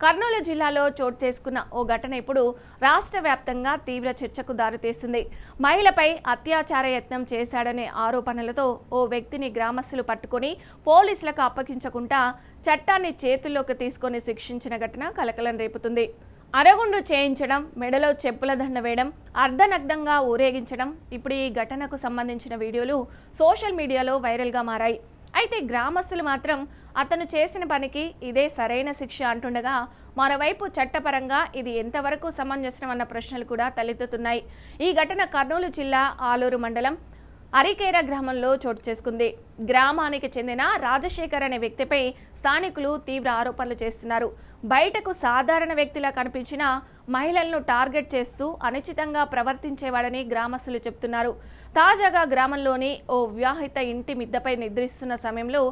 కర్నూలు జిల్లాలో చోటు చేసుకున్న ఓ ఘటన ఇప్పుడు రాష్ట్ర వ్యాప్తంగా తీవ్ర చర్చకు దారితీస్తుంది. మహిళపై అత్యాచార యత్నం చేశాడనే ఆరోపణలతో ఓ వ్యక్తిని గ్రామస్తులు పట్టుకొని పోలీసులకు అప్పగించకుండా చట్టాన్ని చేతుల్లోకి తీసుకొని శిక్షించిన ఘటన కలకలం రేపుతుంది. అరగుండు చేయించడం, మెడలో చెప్పుల దండ వేయడం, అర్ధనగ్నంగా ఊరేగించడం, ఇప్పుడు ఈ ఘటనకు సంబంధించిన వీడియోలు సోషల్ మీడియాలో వైరల్గా మారాయి. అయితే గ్రామస్తులు మాత్రం అతను చేసిన పనికి ఇదే సరైన శిక్ష అంటుండగా, మరోవైపు చట్టపరంగా ఇది ఎంతవరకు సమంజసం అన్న ప్రశ్నలు కూడా తలెత్తుతున్నాయి. ఈ ఘటన కర్నూలు జిల్లా ఆలూరు మండలం అరికేర గ్రామంలో చోటు చేసుకుంది. గ్రామానికి చెందిన రాజశేఖర్ అనే వ్యక్తిపై స్థానికులు తీవ్ర ఆరోపణలు చేస్తున్నారు. బయటకు సాధారణ వ్యక్తిలా కనిపించిన మహిళలను టార్గెట్ చేస్తూ అనుచితంగా ప్రవర్తించేవాడని గ్రామస్తులు చెబుతున్నారు. తాజాగా గ్రామంలోని ఓ వివాహిత ఇంటి మిద్దపై నిద్రిస్తున్న సమయంలో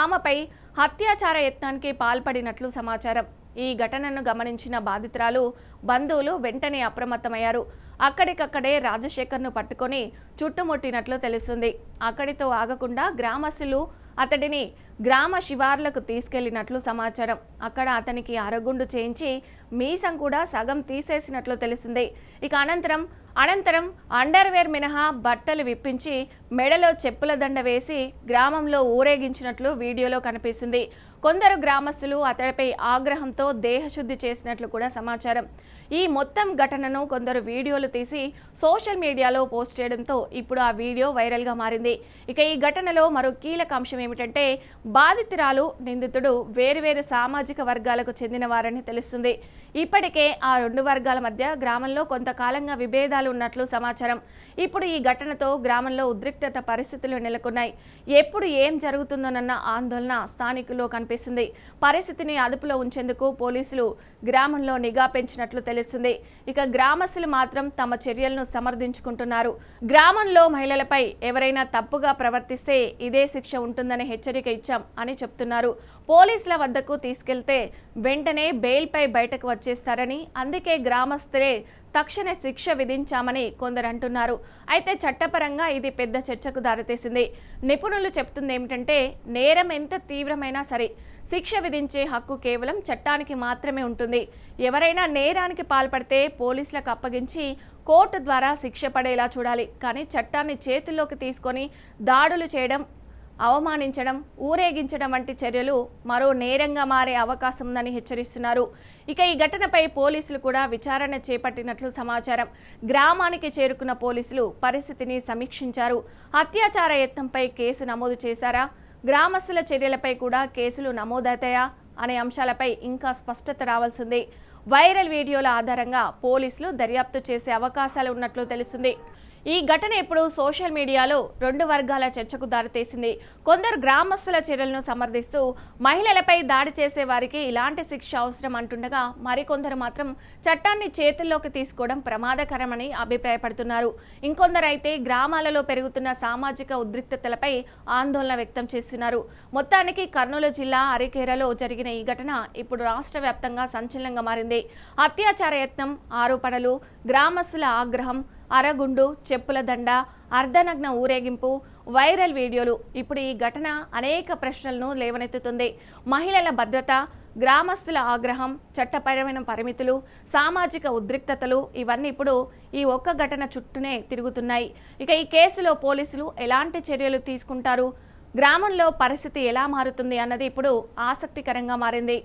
ఆమెపై అత్యాచార యత్నానికి పాల్పడినట్లు సమాచారం. ఈ ఘటనను గమనించిన బాధితురాలు బంధువులు వెంటనే అప్రమత్తమయ్యారు. అక్కడికక్కడే రాజశేఖర్ను పట్టుకొని చుట్టుముట్టినట్లు తెలుస్తుంది. అక్కడితో ఆగకుండా గ్రామస్తులు అతడిని గ్రామ శివార్లకు తీసుకెళ్లినట్లు సమాచారం. అక్కడ అతనికి అరగుండు చేయించి మీసం కూడా సగం తీసేసినట్లు తెలుస్తుంది. ఇక అనంతరం అండర్వేర్ మినహా బట్టలు విప్పించి మెడలో చెప్పుల దండ వేసి గ్రామంలో ఊరేగించినట్లు వీడియోలో కనిపిస్తుంది. కొందరు గ్రామస్తులు అతడిపై ఆగ్రహంతో దేహశుద్ధి చేసినట్లు కూడా సమాచారం. ఈ మొత్తం ఘటనను కొందరు వీడియోలు తీసి సోషల్ మీడియాలో పోస్ట్ చేయడంతో ఇప్పుడు ఆ వీడియో వైరల్గా మారింది. ఇక ఈ ఘటనలో మరో కీలక అంశం ఏమిటంటే, బాధితురాలు, నిందితుడు వేరువేరు సామాజిక వర్గాలకు చెందిన వారని తెలుస్తుంది. ఇప్పటికే ఆ రెండు వర్గాల మధ్య గ్రామంలో కొంతకాలంగా విభేదాలు ఉన్నట్లు సమాచారం. ఇప్పుడు ఈ ఘటనతో గ్రామంలో ఉద్రిక్తత పరిస్థితులు నెలకొన్నాయి. ఎప్పుడు ఏం జరుగుతుందోనన్న ఆందోళన స్థానికుల్లో కనిపిస్తుంది. పరిస్థితిని అదుపులో ఉంచేందుకు పోలీసులు గ్రామంలో నిఘా పెంచినట్లు తెలుస్తుంది. ఇక గ్రామస్తులు మాత్రం తమ చర్యలను సమర్థించుకుంటున్నారు. గ్రామంలో మహిళలపై ఎవరైనా తప్పుగా ప్రవర్తిస్తే ఇదే శిక్ష ఉంటుందని హెచ్చరిక ఇచ్చాం అని చెప్తున్నారు. పోలీసుల వద్దకు తీసుకెళ్తే వెంటనే బెయిల్పై బయటకు వచ్చేస్తారని, అందుకే గ్రామస్తులే తక్షణ శిక్ష విధించామని కొందరు అంటున్నారు. అయితే చట్టపరంగా ఇది పెద్ద చర్చకు దారితీసింది. నిపుణులు చెప్తుంది ఏమిటంటే, నేరం ఎంత తీవ్రమైనా సరే శిక్ష విధించే హక్కు కేవలం చట్టానికి మాత్రమే ఉంటుంది. ఎవరైనా నేరానికి పాల్పడితే పోలీసులకు అప్పగించి కోర్టు ద్వారా శిక్ష పడేలా చూడాలి. కానీ చట్టాన్ని చేతుల్లోకి తీసుకొని దాడులు చేయడం, అవమానించడం, ఊరేగించడం వంటి చర్యలు మరో నేరంగా మారే అవకాశం ఉందని హెచ్చరిస్తున్నారు. ఇక ఈ ఘటనపై పోలీసులు కూడా విచారణ చేపట్టినట్లు సమాచారం. గ్రామానికి చేరుకున్న పోలీసులు పరిస్థితిని సమీక్షించారు. అత్యాచార యత్నంపై కేసు నమోదు చేశారా, గ్రామస్తుల చర్యలపై కూడా కేసులు నమోదవుతాయా అనే అంశాలపై ఇంకా స్పష్టత రావాల్సింది. వైరల్ వీడియోల ఆధారంగా పోలీసులు దర్యాప్తు చేసే అవకాశాలు ఉన్నట్లు తెలుస్తుంది. ఈ ఘటన ఇప్పుడు సోషల్ మీడియాలో రెండు వర్గాల చర్చకు దారితీసింది. కొందరు గ్రామస్తుల చర్యలను సమర్థిస్తూ మహిళలపై దాడి చేసే వారికి ఇలాంటి శిక్ష అవసరం అంటుండగా, మరికొందరు మాత్రం చట్టాన్ని చేతుల్లోకి తీసుకోవడం ప్రమాదకరమని అభిప్రాయపడుతున్నారు. ఇంకొందరు అయితే గ్రామాలలో పెరుగుతున్న సామాజిక ఉద్రిక్తతలపై ఆందోళన వ్యక్తం చేస్తున్నారు. మొత్తానికి కర్నూలు జిల్లా అరికేరలో జరిగిన ఈ ఘటన ఇప్పుడు రాష్ట్ర వ్యాప్తంగా సంచలనంగా మారింది. అత్యాచార యత్నం ఆరోపణలు, గ్రామస్తుల ఆగ్రహం, అరగుండు, చెప్పుల దండ, అర్ధనగ్న ఊరేగింపు, వైరల్ వీడియోలు, ఇప్పుడు ఈ ఘటన అనేక ప్రశ్నలను లేవనెత్తుతుంది. మహిళల భద్రత, గ్రామస్తుల ఆగ్రహం, చట్టపరమైన పరిమితులు, సామాజిక ఉద్రిక్తతలు, ఇవన్నీ ఇప్పుడు ఈ ఒక్క ఘటన చుట్టూనే తిరుగుతున్నాయి. ఇక ఈ కేసులో పోలీసులు ఎలాంటి చర్యలు తీసుకుంటారు, గ్రామంలో పరిస్థితి ఎలా మారుతుంది అన్నది ఇప్పుడు ఆసక్తికరంగా మారింది.